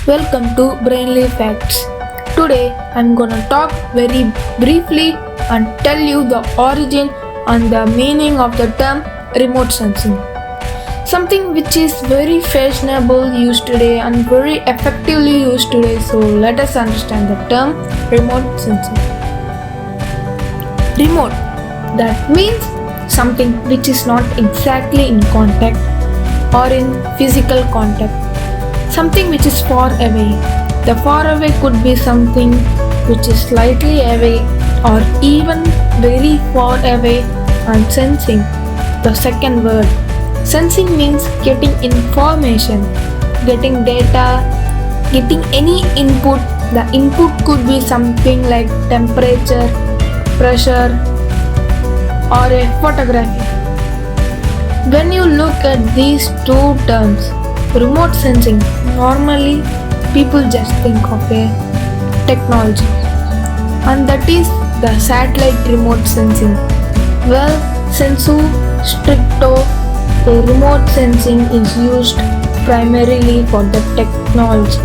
Welcome to Brainly Facts. Today I'm gonna talk very briefly and tell you the origin and the meaning of the term remote sensing. Something which is very fashionable used today and very effectively used today. So let us understand the term remote sensing. Remote, that means something which is not exactly in contact or in physical contact. Something which is far away. The far away could be something which is slightly away or even very far away. And sensing, the second word. Sensing means getting information, getting data, getting any input. The input could be something like temperature, pressure, or a photography. When you look at these two terms, remote sensing, normally people just think of a technology, and that is the satellite remote sensing. Well, sensu stricto, the remote sensing is used primarily for the technology,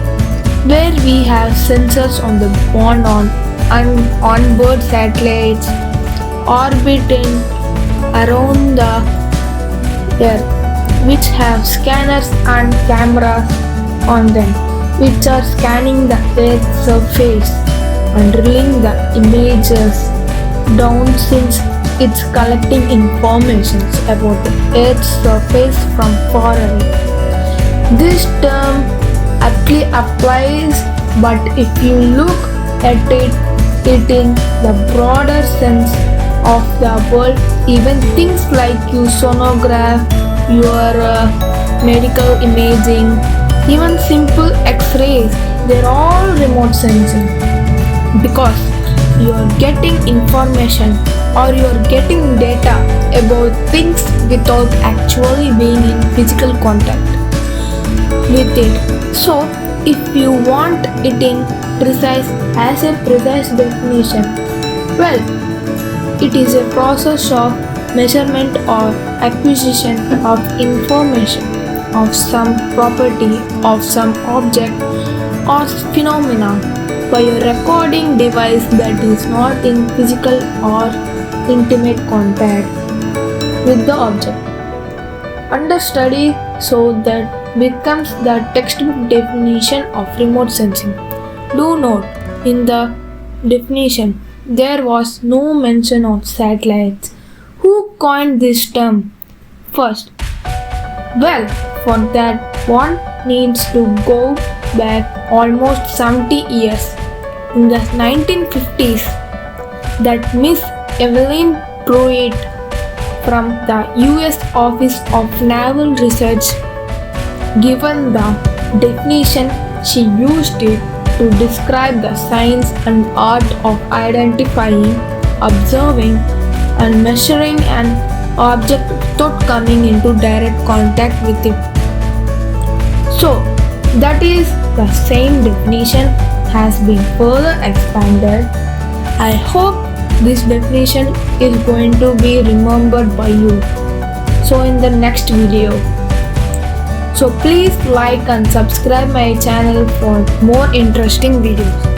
where we have sensors on the onboard satellites orbiting around the Earth, which have scanners and cameras on them, which are scanning the Earth's surface and reeling the images down since it's collecting information about the Earth's surface from far away. This term actually applies, but if you look at it in the broader sense of the world, even things like your sonograph, your medical imaging, even simple x-rays, they're all remote sensing, because you're getting information or you're getting data about things without actually being in physical contact with it. So if you want it in precise definition, well, it is a process of measurement or acquisition of information of some property of some object or phenomena by a recording device that is not in physical or intimate contact with the object. Under study, so that becomes the textbook definition of remote sensing. Do note, in the definition, there was no mention of satellites. Who coined this term first? Well, for that one needs to go back almost 70 years. In the 1950s, that Miss Evelyn Pruitt from the US Office of Naval Research, given the definition, she used it to describe the science and art of identifying, observing, and measuring an object without coming into direct contact with it. So, that is the same definition has been further expanded. I hope this definition is going to be remembered by you. So, in the next video. So, please like and subscribe my channel for more interesting videos.